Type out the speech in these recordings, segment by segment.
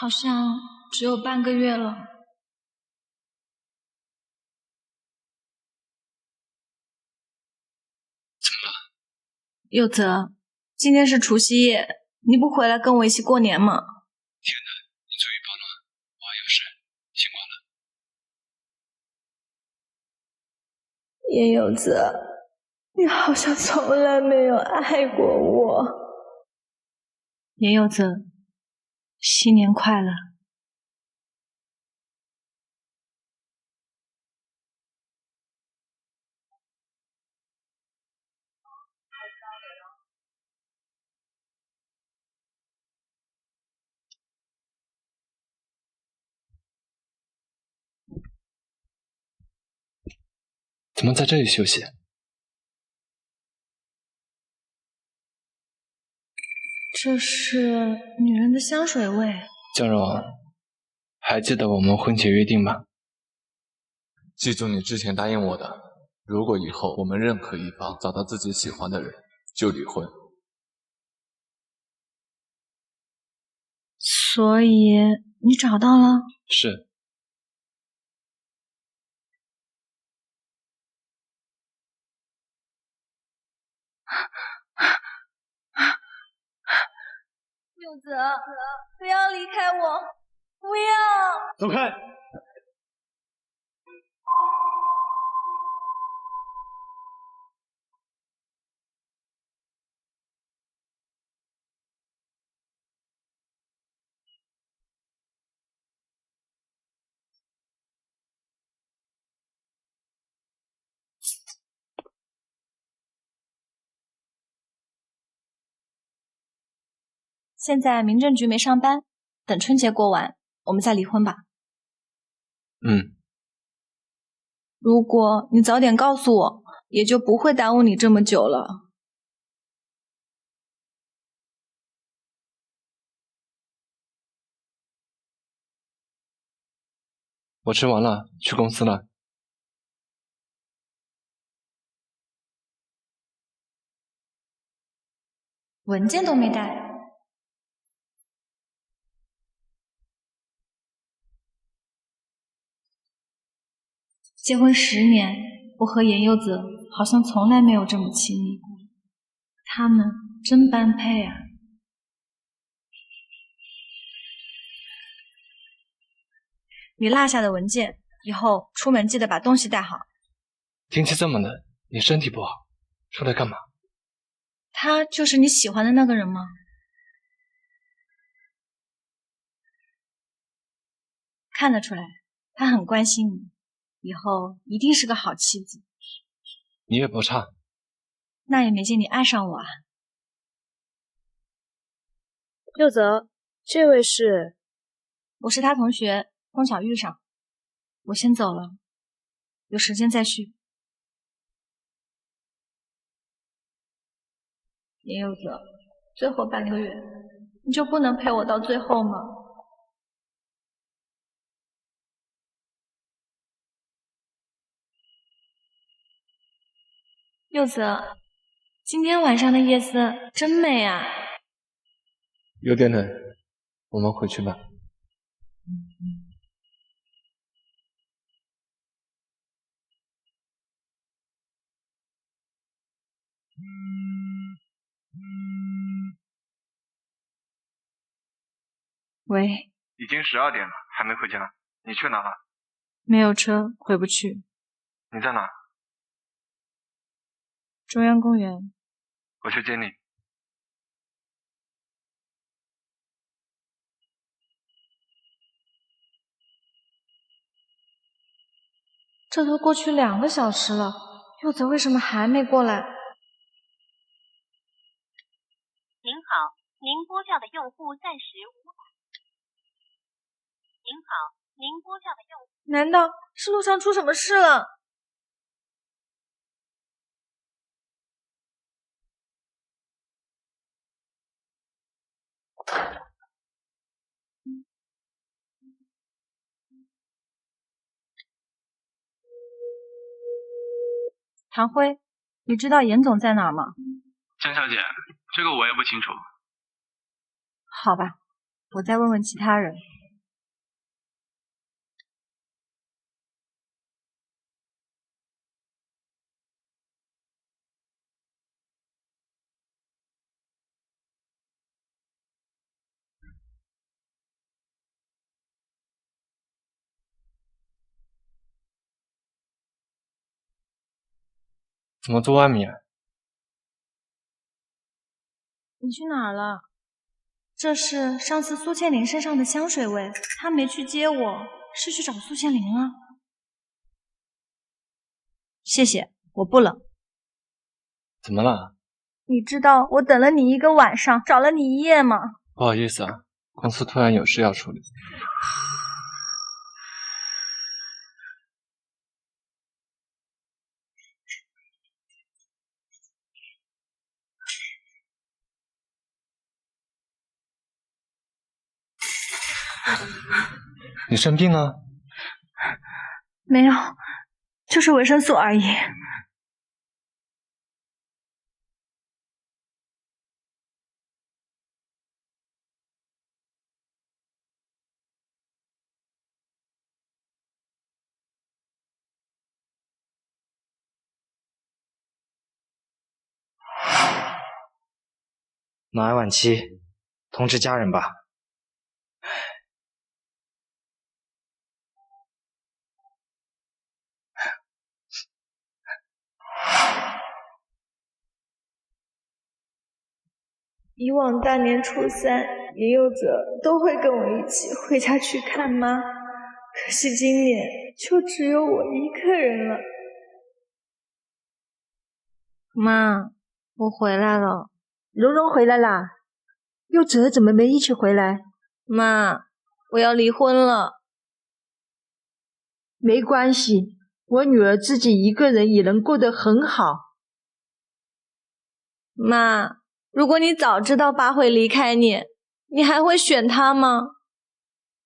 好像只有半个月了。怎么了？佑泽，今天是除夕夜，你不回来跟我一起过年吗？天哪，你终于跑了，我还有事，先挂了。叶佑泽，你好像从来没有爱过我。叶佑泽，新年快乐。怎么在这里休息？这是女人的香水味。江柔，还记得我们婚前约定吗？记住你之前答应我的，如果以后我们任何一方找到自己喜欢的人，就离婚。所以你找到了？是。佑泽，不要离开我，不要！走开！现在民政局没上班，等春节过完，我们再离婚吧。如果你早点告诉我，也就不会耽误你这么久了。我吃完了，去公司了。文件都没带。结婚10年，我和严佑泽好像从来没有这么亲密过。他们真般配啊！你落下的文件，以后出门记得把东西带好。天气这么冷，你身体不好，出来干嘛？他就是你喜欢的那个人吗？看得出来，他很关心你，以后一定是个好妻子。你也不差。那也没见你爱上我啊。佑泽，这位是？我是他同学，碰巧遇上。我先走了，有时间再续。严佑泽，最后半个月，你就不能陪我到最后吗？佑泽，今天晚上的夜色真美啊。有点冷，我们回去吧。喂，已经12点了，还没回家，你去哪了？没有车，回不去。你在哪？中央公园。我去接你。这都过去2个小时了，佑泽为什么还没过来？您好，您拨叫的用户暂时无法。您好，您拨叫的用户。难道是路上出什么事了？唐辉，你知道严总在哪儿吗？江小姐，这个我也不清楚。好吧，我再问问其他人。怎么坐外面？你去哪儿了？这是上次苏倩玲身上的香水味，她没去接我，是去找苏倩玲了。谢谢，我不冷。怎么了？你知道我等了你一个晚上，找了你一夜吗？不好意思啊，公司突然有事要处理。你生病了？没有，就是维生素而已。脑癌晚期，通知家人吧。以往大年初三，严佑泽都会跟我一起回家去看妈，可是今年就只有我一个人了。妈，我回来了。蓉蓉回来啦？佑泽怎么没一起回来？妈，我要离婚了。没关系，我女儿自己一个人也能过得很好。妈，如果你早知道爸会离开你，你还会选他吗？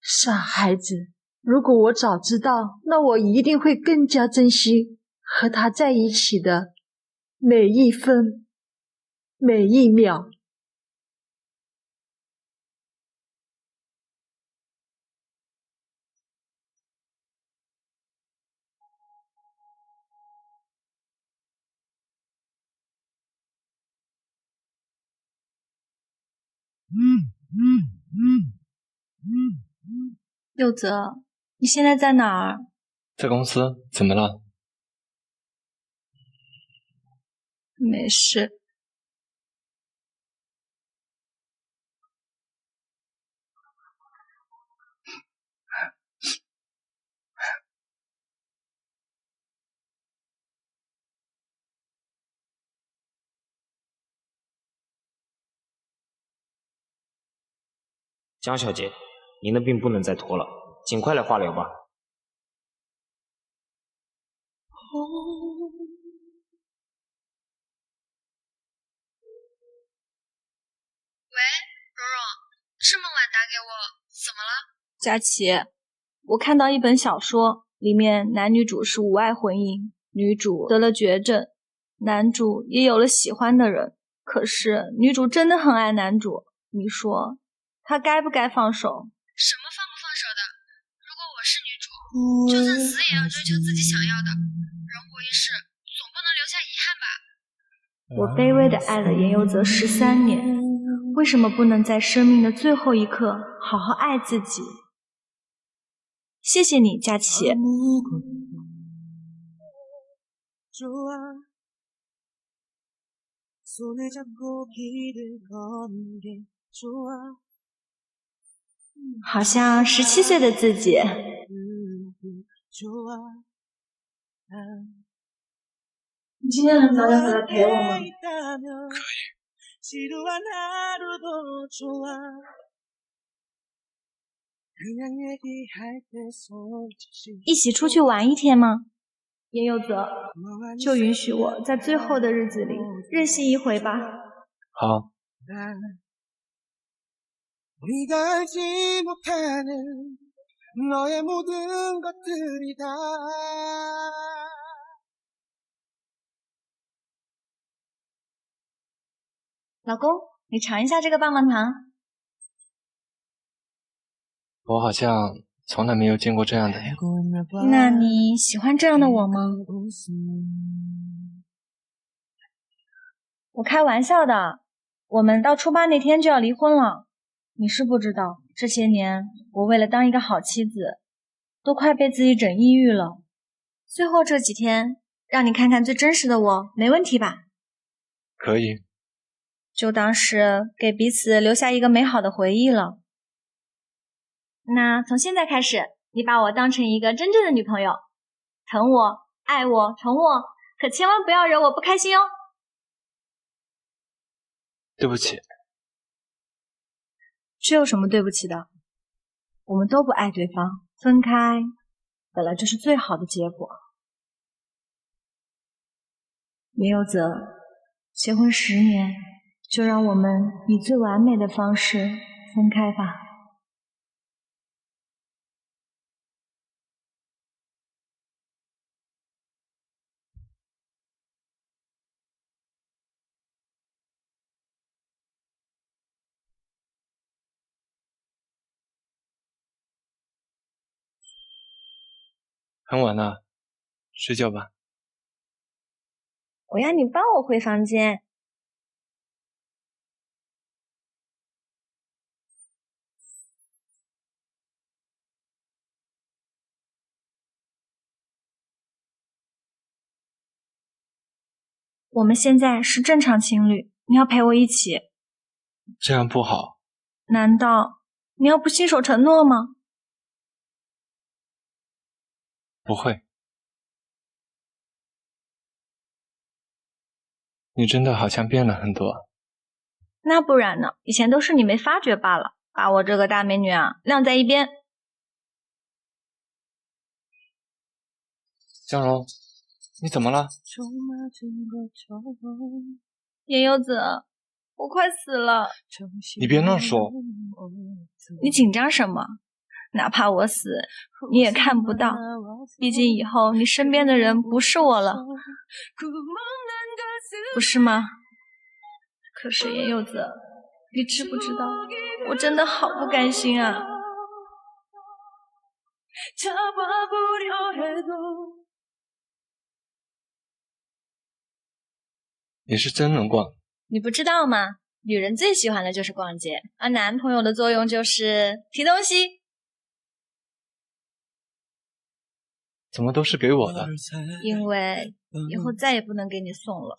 傻孩子，如果我早知道，那我一定会更加珍惜和他在一起的每一分每一秒。佑泽，你现在在哪儿？在公司，怎么了？没事。江小姐，您的病不能再拖了，尽快来化疗吧。喂，蓉蓉，这么晚打给我，怎么了？佳琪，我看到一本小说，里面男女主是无爱婚姻，女主得了绝症，男主也有了喜欢的人，可是女主真的很爱男主，你说她该不该放手？什么放不放手的？如果我是女主，就算死也要追求自己想要的，人活一世，总不能留下遗憾吧。我卑微的爱了严佑泽13年，为什么不能在生命的最后一刻好好爱自己？谢谢你，佳琪。好像17岁的自己。你今天很早点回来陪我吗？可以。一起出去玩一天吗？严佑泽，就允许我在最后的日子里任性一回吧。好。老公，你尝一下这个棒棒糖。我好像从来没有见过这样的人。那你喜欢这样的我吗？我开玩笑的，我们到初八那天就要离婚了。你是不知道，这些年我为了当一个好妻子，都快被自己整抑郁了。最后这几天，让你看看最真实的我，没问题吧？可以。就当是给彼此留下一个美好的回忆了。那从现在开始，你把我当成一个真正的女朋友，疼我、爱我、宠我，可千万不要惹我不开心哦。对不起。这有什么对不起的？我们都不爱对方，分开本来就是最好的结果。林有泽，结婚10年，就让我们以最完美的方式分开吧。很晚了，睡觉吧。我要你帮我回房间。我们现在是正常情侣，你要陪我一起。这样不好。难道你要不信守承诺吗？不会。你真的好像变了很多。那不然呢？以前都是你没发觉罢了，把我这个大美女啊晾在一边。江荣，你怎么了？言游子，我快死了。你别乱说。你紧张什么？哪怕我死，你也看不到。毕竟以后你身边的人不是我了，不是吗？可是言游子，你知不知道，我真的好不甘心啊。你是真能逛。你不知道吗？女人最喜欢的就是逛街，而男朋友的作用就是提东西。怎么都是给我的？因为以后再也不能给你送了。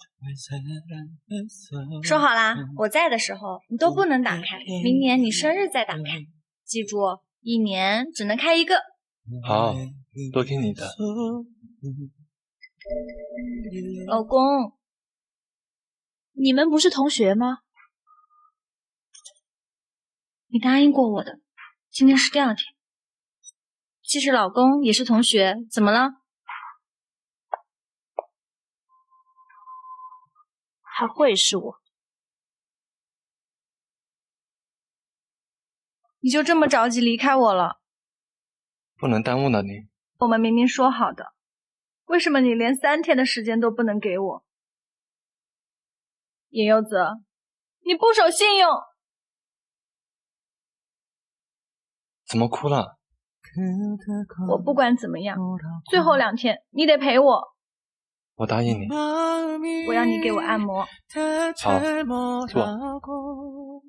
说好啦，我在的时候你都不能打开，明年你生日再打开。记住，1年只能开一个。好，都听你的。老公，你们不是同学吗？你答应过我的，今天是第2天。其实老公也是同学，怎么了？还会是我？你就这么着急离开我了？不能耽误了你。我们明明说好的，为什么你连3天的时间都不能给我？言游子，你不守信用。怎么哭了？我不管怎么样，最后2天你得陪我。我答应你。我要你给我按摩。好，坐。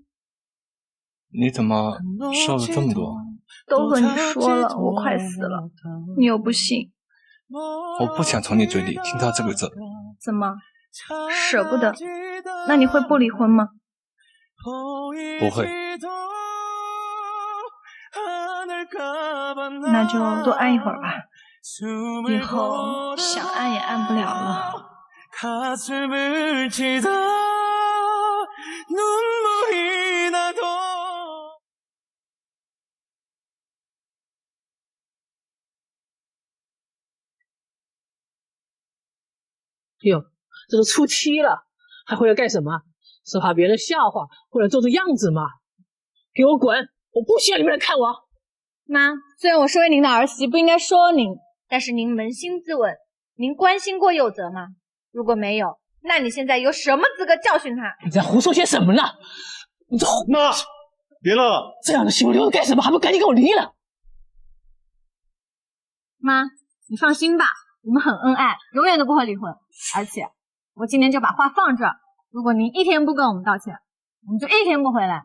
你怎么瘦了这么多？都和你说了，我快死了，你又不信。我不想从你嘴里听到这个字。怎么，舍不得？那你会不离婚吗？不会。那就多按一会儿吧，以后想按也按不了了。哟，这都初7了，还回来干什么？是怕别人笑话，或者做做样子吗？给我滚！我不需要你们来看我。妈，虽然我身为您的儿媳不应该说您，但是您扪心自问，您关心过佑泽吗？如果没有，那你现在有什么资格教训他？你在胡说些什么呢？你这妈，别了！这样的修流干什么？还不赶紧给我离了！妈，你放心吧，我们很恩爱，永远都不会离婚。而且我今天就把话放这儿，如果您一天不跟我们道歉，我们就一天不回来。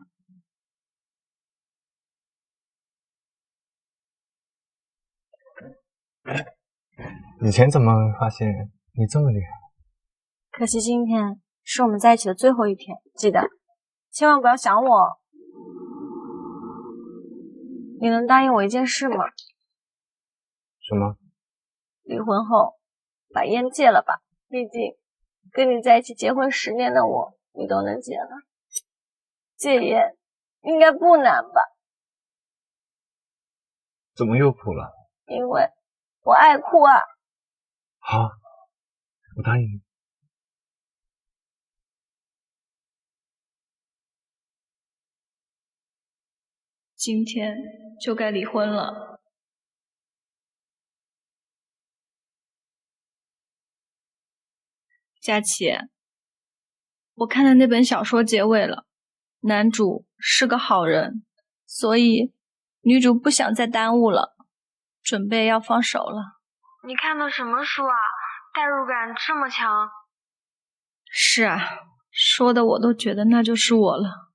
以前怎么发现你这么厉害？可惜今天是我们在一起的最后一天，记得千万不要想我。你能答应我一件事吗？什么？离婚后把烟戒了吧，毕竟跟你在一起结婚10年的我，你都能戒了。戒烟应该不难吧？怎么又哭了？因为我爱哭啊。好，我答应你。今天就该离婚了。佳琪，我看了那本小说结尾了，男主是个好人，所以女主不想再耽误了，准备要放手了。你看的什么书啊？代入感这么强。是啊，说的我都觉得那就是我了。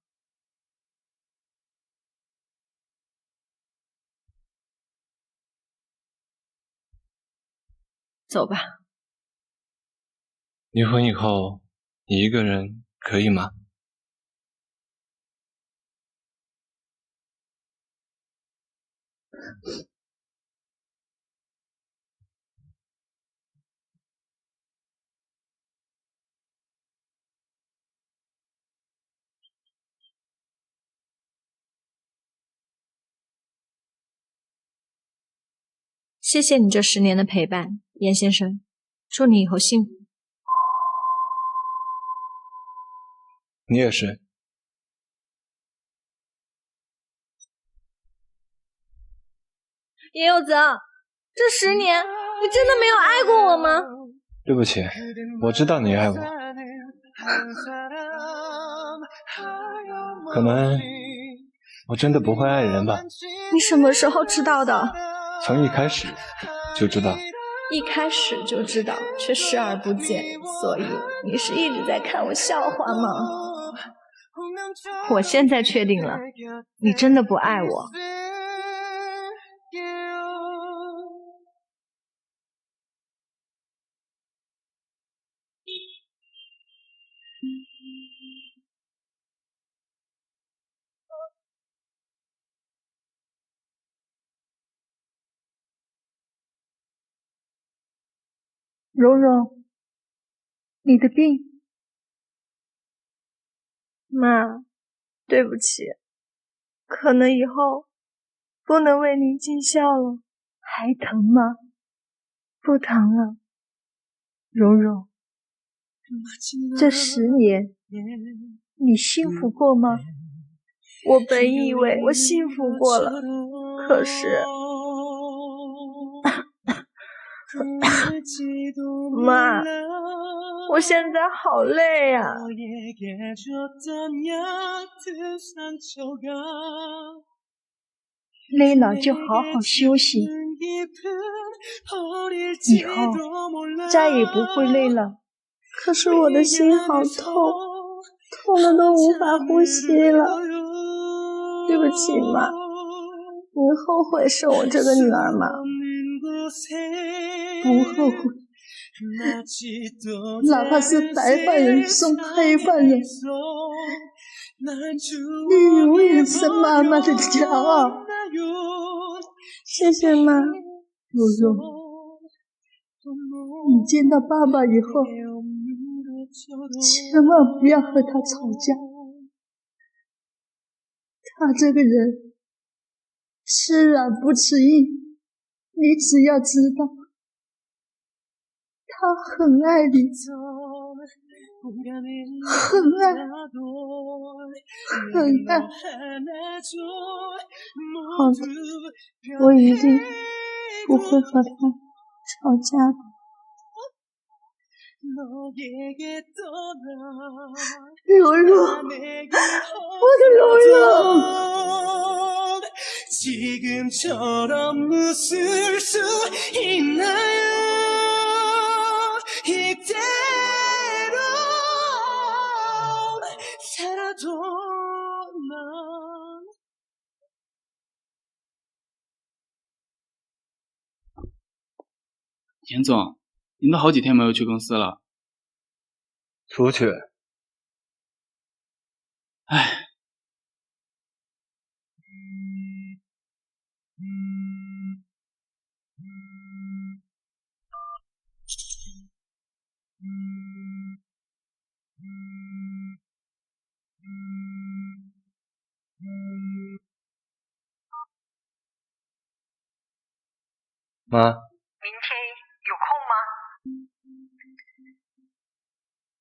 走吧。离婚以后，你一个人可以吗？谢谢你这10年的陪伴，严先生，祝你以后幸福。你也是。严有泽，这10年你真的没有爱过我吗？对不起，我知道你爱我，可能我真的不会爱人吧。你什么时候知道的？从一开始就知道。一开始就知道，却视而不见，所以你是一直在看我笑话吗？我现在确定了，你真的不爱我。蓉蓉，你的病？妈，对不起，可能以后不能为您尽孝了。还疼吗？不疼了。蓉蓉，这10年你幸福过吗？我本以为我幸福过了，可是妈，我现在好累啊。累了就好好休息，以后再也不会累了。可是我的心好痛，痛的都无法呼吸了。对不起妈，您后悔生我这个女儿吗？不后悔，哪怕是白发人送黑发人，你永远是妈妈的骄傲。谢谢妈。蓉蓉，你见到爸爸以后，千万不要和他吵架。他这个人吃软不吃硬，你只要知道，他很爱你，很爱，很爱。好的，我一定不会和他吵架的。柔柔，我的柔柔。 지금처럼 웃을 수 있나요? 이대로 살아도 난 田总，您都好几天没有去公司了。出去。唉。妈，明天有空吗？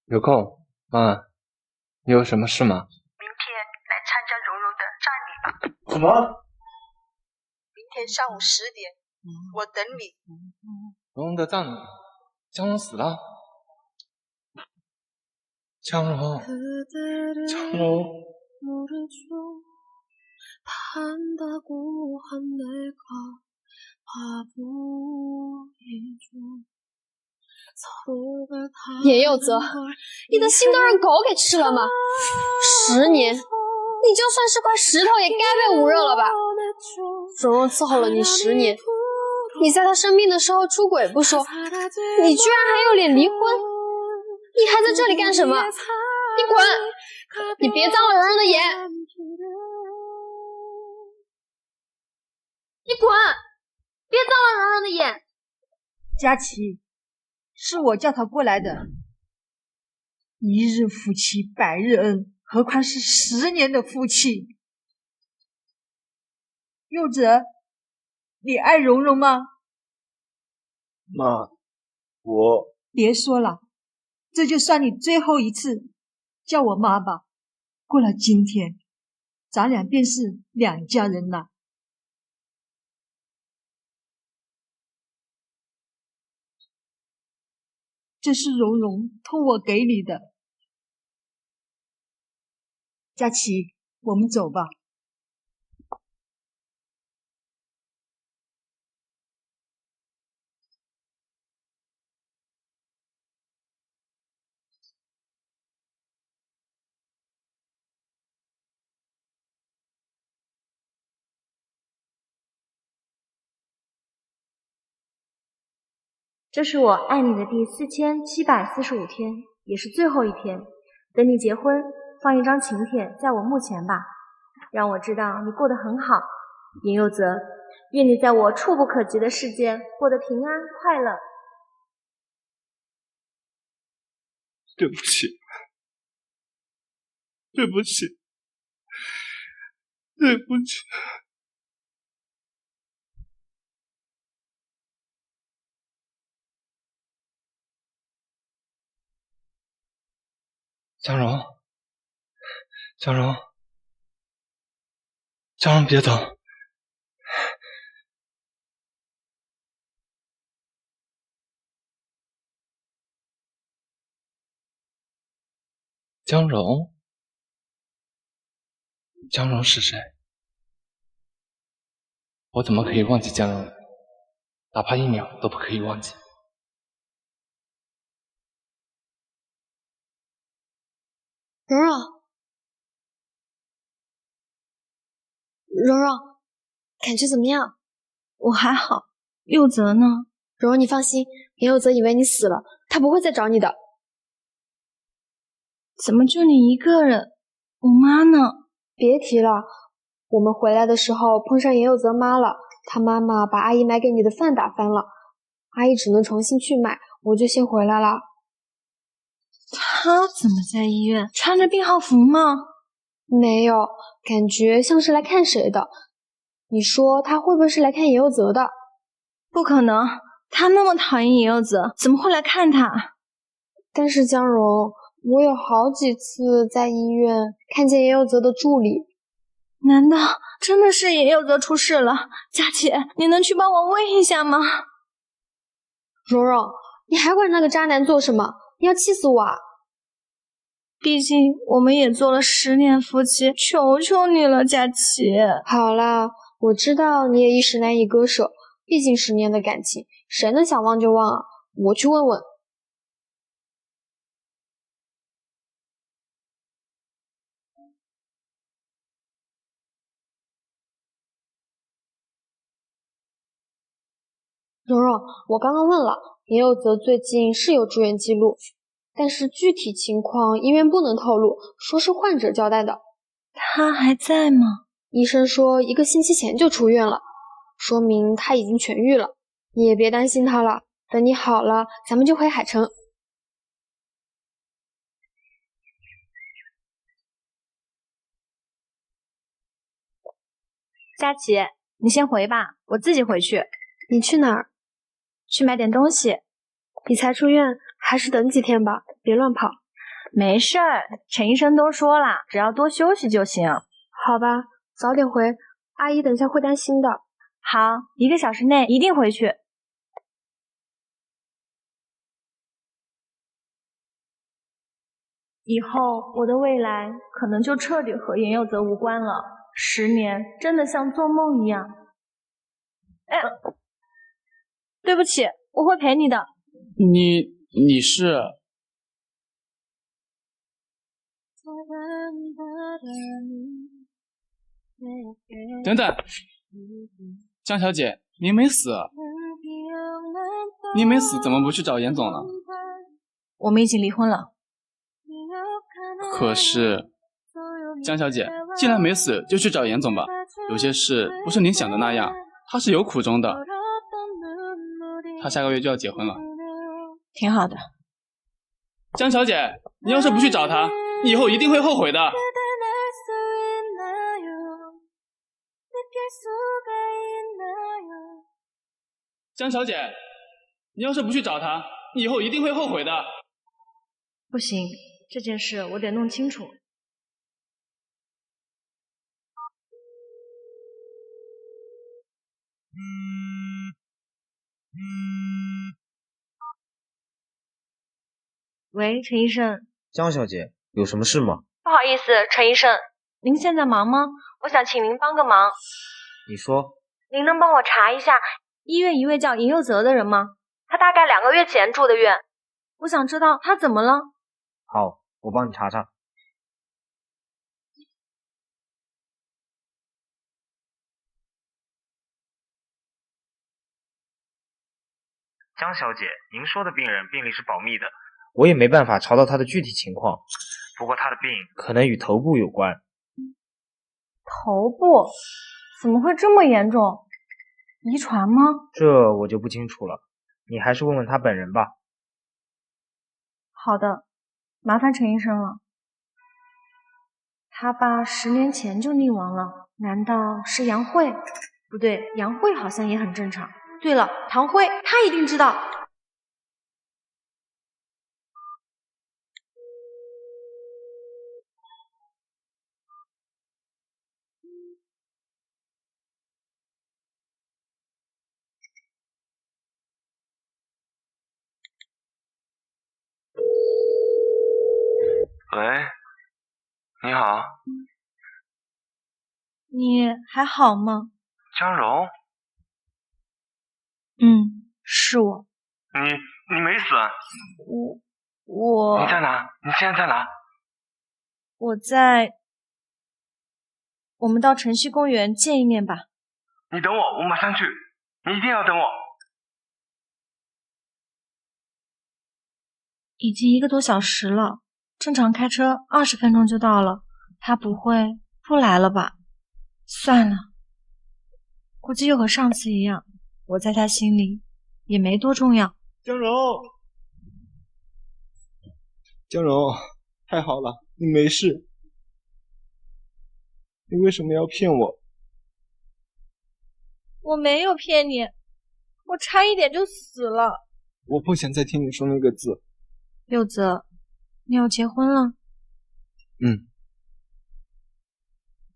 有空。妈，你有什么事吗？明天来参加柔柔的葬礼吧。什么？明天上午10点，我等你。蓉蓉的葬礼，江蓉死了。江蓉，江蓉。 严佑泽，你的心都让狗给吃了吗？10年，你就算是块石头也该被捂热了吧？蓉蓉伺候了你10年，你在她生病的时候出轨不说，你居然还有脸离婚？你还在这里干什么？你滚！你别脏了蓉蓉的眼！你滚！别脏了蓉蓉的眼！佳琪，是我叫他过来的。一日夫妻百日恩，何况是10年的夫妻？佑泽，你爱蓉蓉吗？妈，我……别说了，这就算你最后一次叫我妈吧。过了今天，咱俩便是两家人了。这是蓉蓉托我给你的。佳琪，我们走吧。这是我爱你的第4745天，也是最后一天。等你结婚，放一张请帖在我墓前吧，让我知道你过得很好。严佑泽，愿你在我触不可及的世界过得平安快乐。对不起，对不起，对不起。江蓉，江蓉，江蓉，别走！江蓉，江蓉是谁？我怎么可以忘记江蓉？哪怕1秒都不可以忘记。蓉蓉，蓉蓉，感觉怎么样？我还好。佑泽呢？蓉蓉，你放心，严佑泽以为你死了，他不会再找你的。怎么就你一个人？我妈呢？别提了，我们回来的时候碰上严佑泽妈了，他妈妈把阿姨买给你的饭打翻了，阿姨只能重新去买，我就先回来了。他怎么在医院？穿着病号服吗？没有，感觉像是来看谁的。你说他会不会是来看严佑泽的？不可能，他那么讨厌严佑泽，怎么会来看他？但是江蓉，我有好几次在医院看见严佑泽的助理。难道真的是严佑泽出事了？佳琪，你能去帮我问一下吗？蓉蓉，你还管那个渣男做什么？你要气死我啊！毕竟我们也做了10年夫妻，求求你了，佳琪。好啦，我知道你也一时难以割舍，毕竟10年的感情，谁能想忘就忘啊？我去问问。蓉蓉，我刚刚问了，严有泽最近是有住院记录，但是具体情况医院不能透露，说是患者交代的。他还在吗？医生说1个星期前就出院了，说明他已经痊愈了。你也别担心他了，等你好了，咱们就回海城。佳琪，你先回吧，我自己回去。你去哪儿？去买点东西。你才出院，还是等几天吧，别乱跑。没事儿，陈医生都说了，只要多休息就行。好吧，早点回，阿姨等下会担心的。好，1个小时内一定回去。以后我的未来可能就彻底和严有泽无关了。10年真的像做梦一样。哎，对不起，我会陪你的。你是？等等，江小姐，您没死。您没死，怎么不去找严总了？我们已经离婚了。可是，江小姐，既然没死，就去找严总吧。有些事不是您想的那样，他是有苦衷的。他下个月就要结婚了。挺好的。江小姐，你要是不去找他，你以后一定会后悔的。江小姐，你要是不去找他，你以后一定会后悔的。不行，这件事我得弄清楚。喂，陈医生。江小姐，有什么事吗？不好意思，陈医生，您现在忙吗？我想请您帮个忙。你说。您能帮我查一下医院一位叫严有泽的人吗？他大概2个月前住的院，我想知道他怎么了。好，我帮你查查。江小姐，您说的病人病历是保密的，我也没办法查到他的具体情况。不过他的病可能与头部有关。头部？怎么会这么严重？遗传吗？这我就不清楚了，你还是问问他本人吧。好的，麻烦陈医生了。他爸10年前就溺亡了，难道是杨慧？不对，杨慧好像也很正常。对了，唐辉，他一定知道。喂，你好。你还好吗？江柔？是我。你没死？我。你在哪？你现在在哪？我在。我们到城西公园见一面吧。你等我，我马上去。你一定要等我。已经1个多小时了，正常开车20分钟就到了，他不会不来了吧？算了，估计又和上次一样，我在他心里也没多重要。江柔，江柔，太好了，你没事。你为什么要骗我？我没有骗你，我差一点就死了。我不想再听你说那个字。有泽，你要结婚了？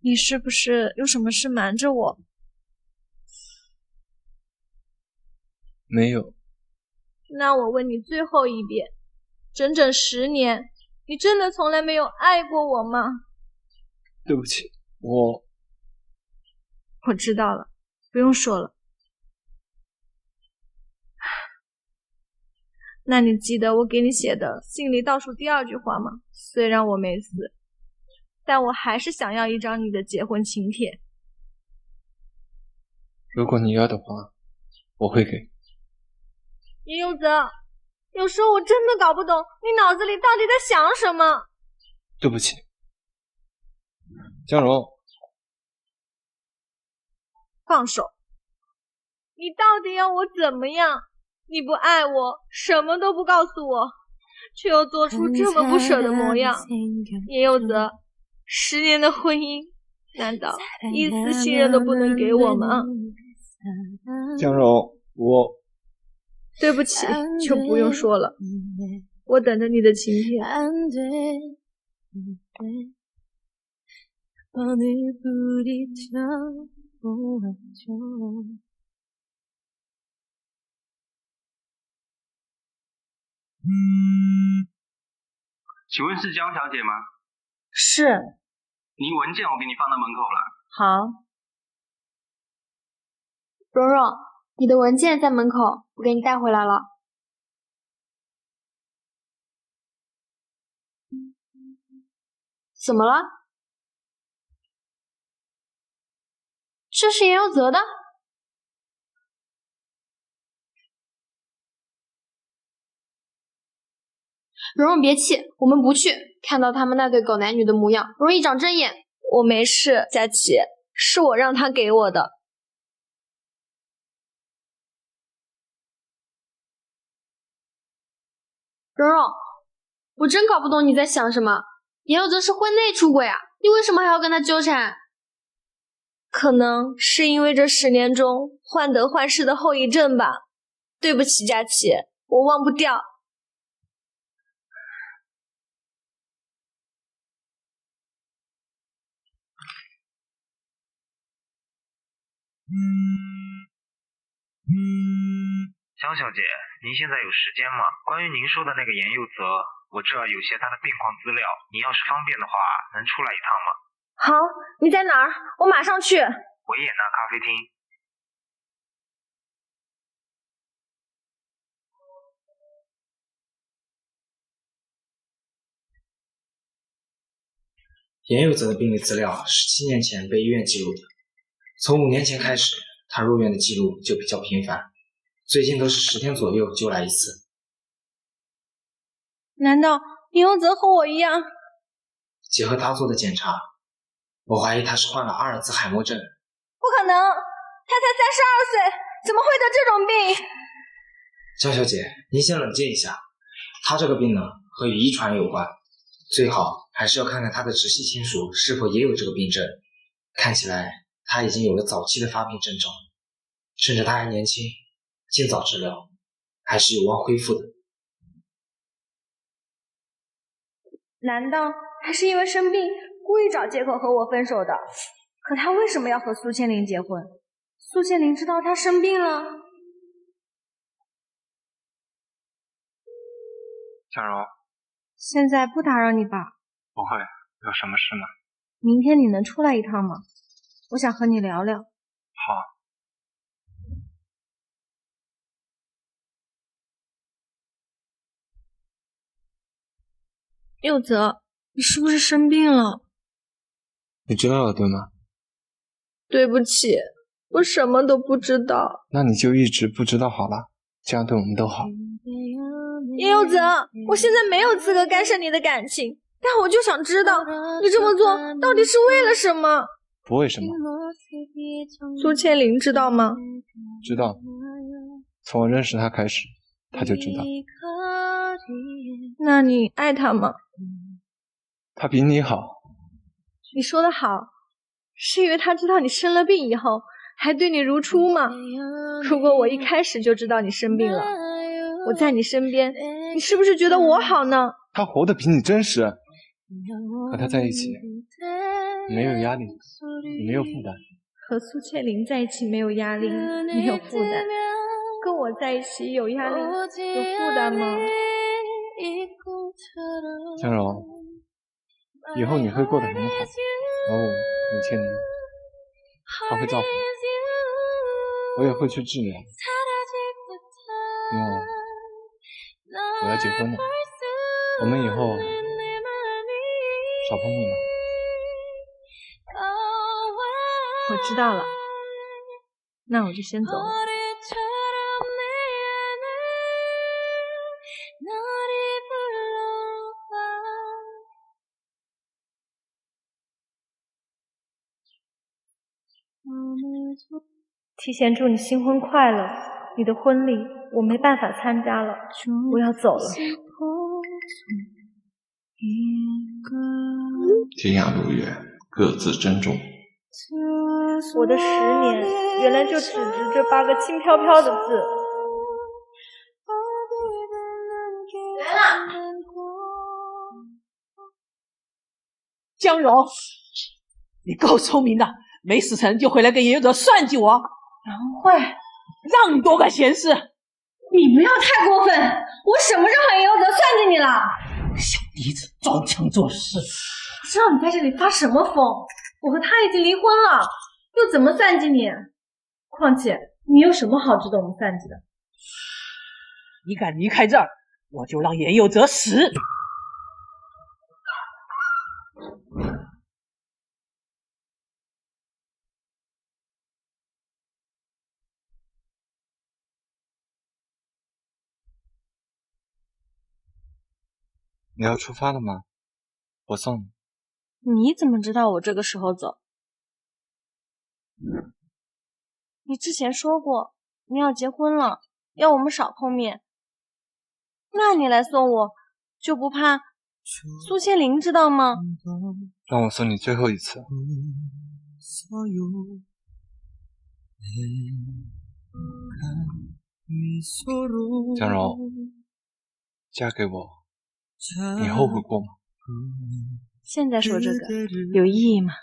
你是不是有什么事瞒着我？没有。那我问你最后一遍，整整10年，你真的从来没有爱过我吗？对不起，我知道了，不用说了。那你记得我给你写的信里倒数第2句话吗？虽然我没死，但我还是想要一张你的结婚请帖。如果你要的话，我会给。叶佑泽，有时候我真的搞不懂你脑子里到底在想什么。对不起，江荣，放手！你到底要我怎么样？你不爱我，什么都不告诉我，却又做出这么不舍的模样。叶佑泽，10年的婚姻，难道一丝信任都不能给我吗？江荣，我对不起，就不用说了，我等着你的请帖。请问是江小姐吗？是。您文件我给你放到门口了。好。蓉蓉，你的文件在门口，我给你带回来了。怎么了？这是严佑泽的？蓉蓉别气，我们不去。看到他们那对狗男女的模样，容易长针眼。我没事，佳琪，是我让他给我的。蓉蓉，我真搞不懂你在想什么。严佑泽是婚内出轨啊，你为什么还要跟他纠缠？可能是因为这10年中患得患失的后遗症吧。对不起，佳琪，我忘不掉。江小姐，您现在有时间吗？关于您说的那个严佑泽，我这儿有些他的病况资料，您要是方便的话，能出来一趟吗？好，你在哪儿？我马上去。维也纳咖啡厅。严佑泽的病历资料是7年前被医院记录的，从5年前开始，他入院的记录就比较频繁，最近都是10天左右就来一次。难道严佑泽和我一样？结合他做的检查，我怀疑他是患了阿尔兹海默症。不可能，他才32岁，怎么会得这种病？江小姐，您先冷静一下，他这个病呢和与遗传有关，最好还是要看看他的直系亲属是否也有这个病症。看起来他已经有了早期的发病症状，趁着他还年轻，尽早治疗，还是有望恢复的。难道他是因为生病故意找借口和我分手的？可他为什么要和苏千灵结婚？苏千灵知道他生病了。江柔，现在不打扰你吧？不会，有什么事吗？明天你能出来一趟吗？我想和你聊聊。好。佑泽，你是不是生病了？你知道了对吗？对不起，我什么都不知道。那你就一直不知道好了，这样对我们都好。佑泽，我现在没有资格干涉你的感情，但我就想知道，你这么做到底是为了什么？不为什么。苏千灵知道吗？知道，从我认识他开始，他就知道。那你爱他吗？他比你好。你说的好，是因为他知道你生了病以后还对你如初吗？如果我一开始就知道你生病了，我在你身边，你是不是觉得我好呢？他活得比你真实，和他在一起没有压力，也没有负担。和苏倩玲在一起没有压力，没有负担，跟我在一起有压力有负担吗？江柔，以后你会过得很好，而我有倩玲，她会照顾我，我也会去治疗，因为我要结婚了，我们以后少碰面吧。我知道了，那我就先走了。提前祝你新婚快乐，你的婚礼我没办法参加了，我要走了。天涯路远，各自珍重。我的10年原来就只值这8个轻飘飘的字。来了，江柔，你够聪明的，没事成就回来跟严有泽算计我。杨慧，让你多管闲事。你不要太过分，我什么时候和严有泽算计你了？小妮子装腔作势，不知道你在这里发什么疯？我和他已经离婚了，又怎么算计你？况且你有什么好值得我们算计的？你敢离开这儿，我就让严有泽死。你要出发了吗？我送你。你怎么知道我这个时候走？你之前说过你要结婚了，要我们少碰面。那你来送我，就不怕苏千灵知道吗？让我送你最后一次。江柔，嫁给我，你后悔过吗？现在说这个有意义吗？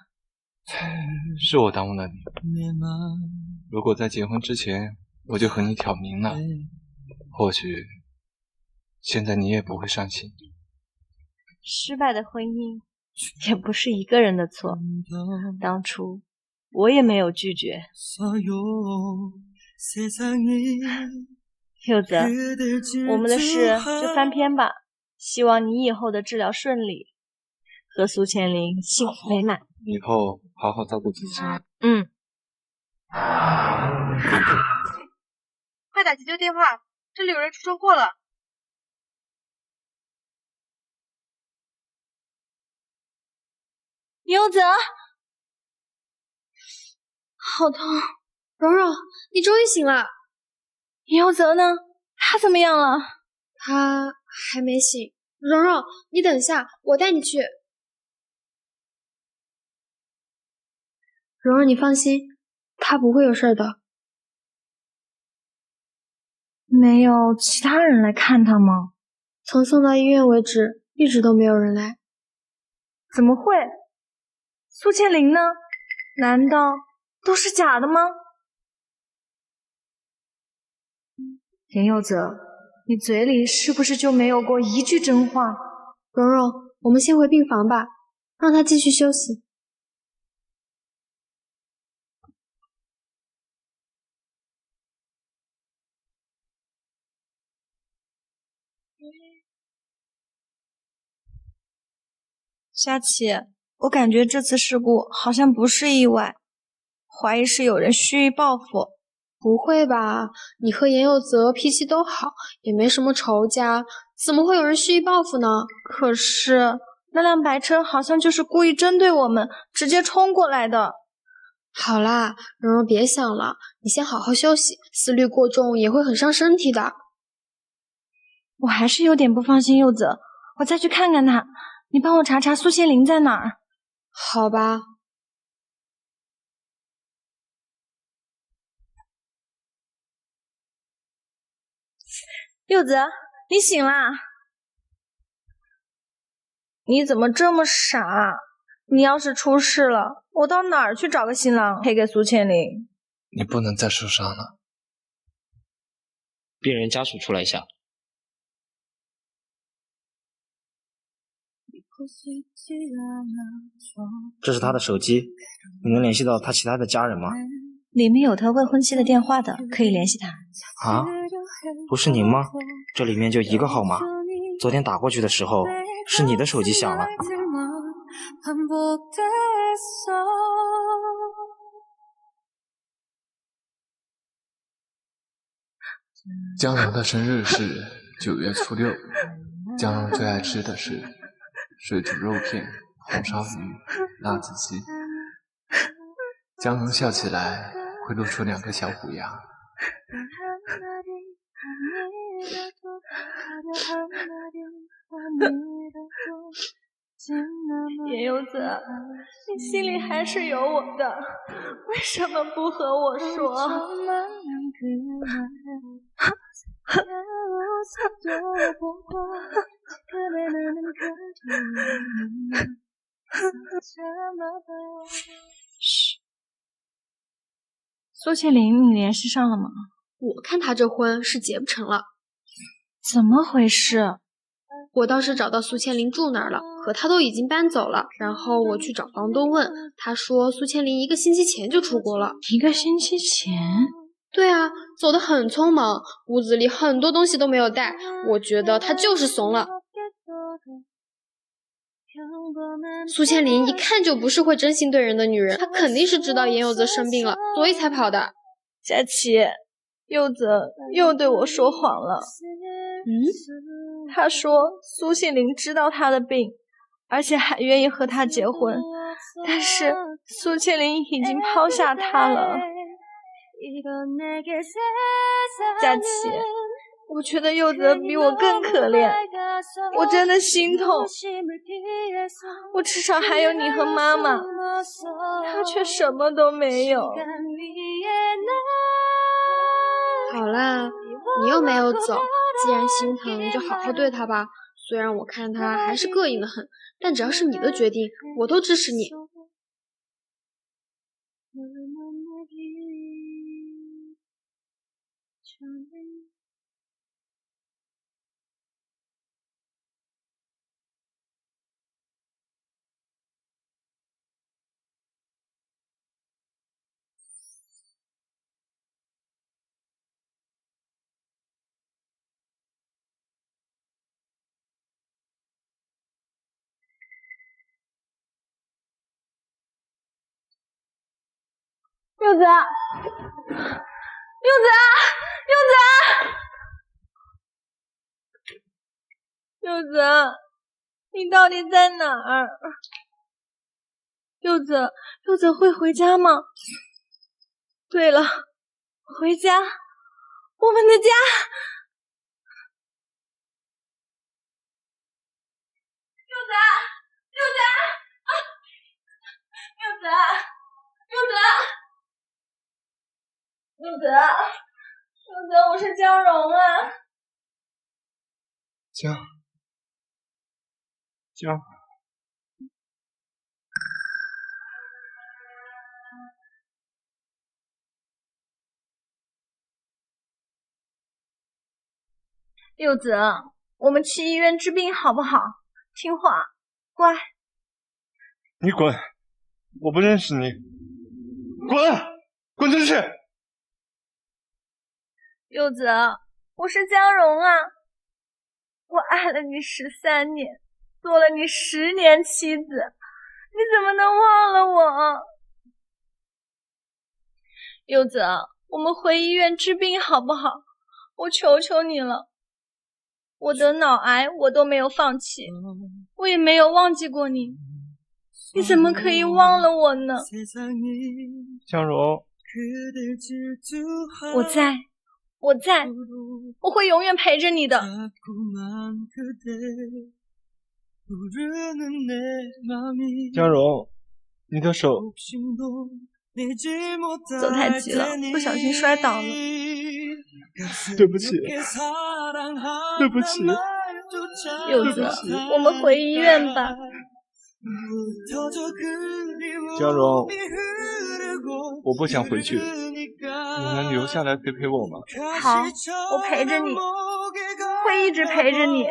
是我耽误了你。如果在结婚之前我就和你挑明了，或许现在你也不会伤心。失败的婚姻也不是一个人的错，当初我也没有拒绝。柚子，我们的事就翻篇吧，希望你以后的治疗顺利，和苏千灵幸福美满。以后好好照顾自己。快打急救电话，这里有人出车祸了。柚子，好痛！蓉蓉，你终于醒了。柚泽呢？他怎么样了？他还没醒。蓉蓉，你等下，我带你去。蓉蓉，你放心，他不会有事的。没有其他人来看他吗？从送到医院为止，一直都没有人来。怎么会？苏千灵呢？难道都是假的吗？严佑泽，你嘴里是不是就没有过一句真话？蓉蓉，我们先回病房吧，让他继续休息。佳琪，我感觉这次事故好像不是意外，怀疑是有人蓄意报复。不会吧？你和严有泽脾气都好，也没什么仇家，怎么会有人蓄意报复呢？可是那辆白车好像就是故意针对我们，直接冲过来的。好啦，蓉蓉别想了，你先好好休息，思虑过重也会很伤身体的。我还是有点不放心柚子，我再去看看他。你帮我查查苏千灵在哪儿。好吧。柚子，你醒啦？你怎么这么傻？你要是出事了，我到哪儿去找个新郎配给苏千灵？你不能再受伤了。病人家属出来一下。这是他的手机，你能联系到他其他的家人吗？里面有他未婚妻的电话的，可以联系他。啊？不是您吗？这里面就一个号码，昨天打过去的时候，是你的手机响了。江荣的生日是9月初6，江荣最爱吃的是水煮肉片、红烧鱼、辣子鸡。江荣笑起来会露出2个小虎牙。叶柚子，你心里还是有我的，为什么不和我说？嘘，苏倩玲，你联系上了吗？我看他这婚是结不成了。怎么回事？我倒是找到苏倩玲住哪儿了，可她都已经搬走了。然后我去找房东问，他说苏倩玲1个星期前就出国了。1个星期前？对啊，走得很匆忙，屋子里很多东西都没有带。我觉得她就是怂了。苏倩玲一看就不是会真心对人的女人，她肯定是知道严有泽生病了，所以才跑的。佳琪，柚子又对我说谎了。他说苏杏林知道他的病，而且还愿意和他结婚，但是苏倩玲已经抛下他了。佳琪，我觉得柚子比我更可怜，我真的心痛。我至少还有你和妈妈，他却什么都没有。好啦，你又没有走，既然心疼就好好对他吧。虽然我看他还是膈应的很，但只要是你的决定，我都支持你。柚子，柚子，你到底在哪儿？柚子会回家吗？对了，回家，我们的家。柚子，我是江荣啊。江。柚子，我们去医院治病好不好？听话，乖。你滚！我不认识你，滚出去！柚子，我是江荣啊，我爱了你13年，做了你10年妻子，你怎么能忘了我？柚子，我们回医院治病好不好？我求求你了，我得脑癌我都没有放弃，我也没有忘记过你，你怎么可以忘了我呢？江荣，我在，我会永远陪着你的。江荣，你的手走太急了，不小心摔倒了。对不起。柚子，我们回医院吧。江荣，我不想回去，你能留下来陪陪我吗？好，我陪着你，会一直陪着你。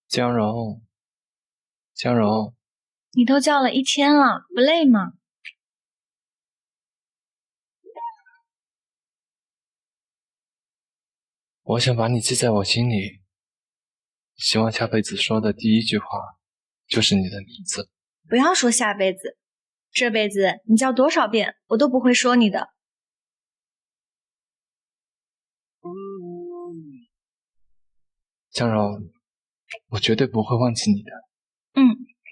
江柔，江柔，你都叫了1天了，不累吗？我想把你记在我心里，希望下辈子说的第一句话就是你的名字。不要说下辈子，这辈子你叫多少遍我都不会说你的。江柔，我绝对不会忘记你的。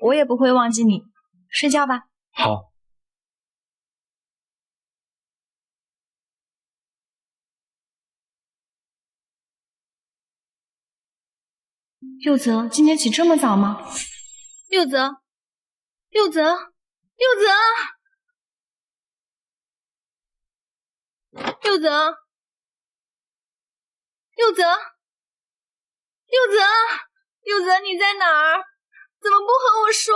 我也不会忘记你。睡觉吧。好。佑泽，今天起这么早吗？佑泽，佑泽，佑泽，佑泽，佑泽，佑泽，佑泽，你在哪儿？怎么不和我说？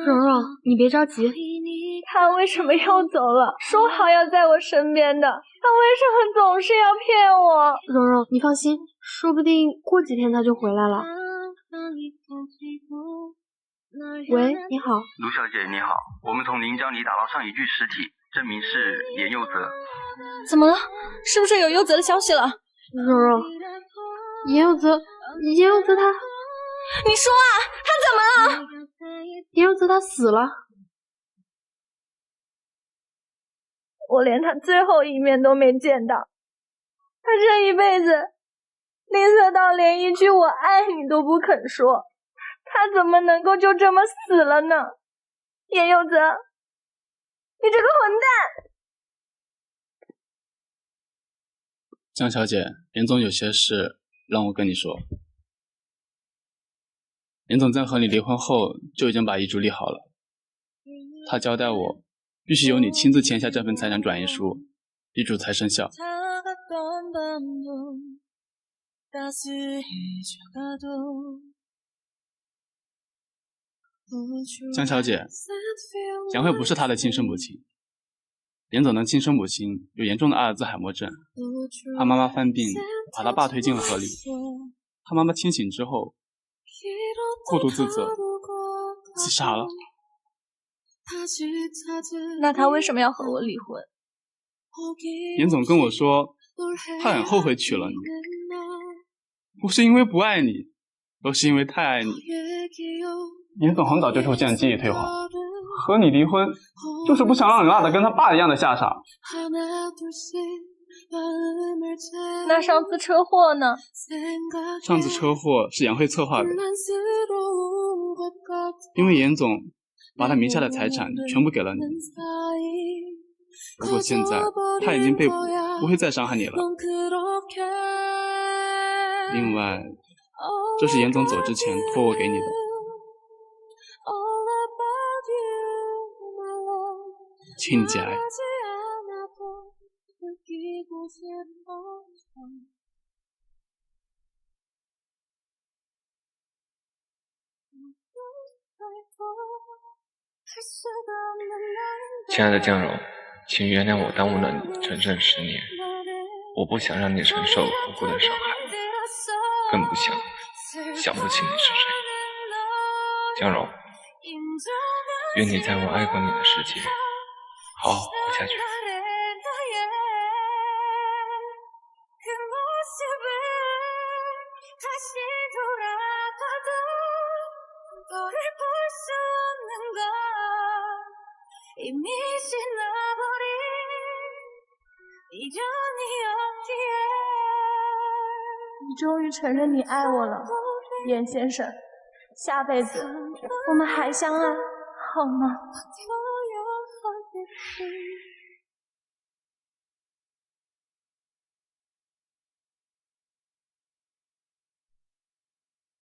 蓉蓉，你别着急。他为什么又走了？说好要在我身边的，他为什么总是要骗我？蓉蓉，你放心，说不定过几天他就回来了。喂，你好。卢小姐你好，我们从临江里打捞上一具尸体，证明是严佑泽。怎么了？是不是有佑泽的消息了？蓉蓉，严佑泽他……你说啊，他怎么了？严佑泽他死了。我连他最后一面都没见到，他这一辈子吝啬到连一句我爱你都不肯说，他怎么能够就这么死了呢？严佑泽，你这个混蛋！江小姐，严总有些事让我跟你说。严总在和你离婚后就已经把遗嘱立好了，他交代我必须由你亲自签下这份财产转移书，遗嘱才生效。江小姐，杨慧不是她的亲生母亲，严总的亲生母亲有严重的阿尔兹海默症，他妈妈犯病把他爸推进了河里，他妈妈清醒之后过度自责，自杀了。那他为什么要和我离婚？严总跟我说，他很后悔娶了你，不是因为不爱你，而是因为太爱你。严总很早就出现记忆退化，和你离婚就是不想让你落得跟他爸一样的下场。那上次车祸呢？上次车祸是杨慧策划的，因为严总把他名下的财产全部给了你。不过现在他已经被捕，不会再伤害你了。另外，这是严总走之前托我给你的，请你节哀。亲爱的江柔，请原谅我耽误了你整整10年，我不想让你承受无辜的伤害，更不想不起你是谁。江柔，愿你在我爱过你的世界好好活下去。你终于承认你爱我了，严先生，下辈子我们还相爱，好吗？心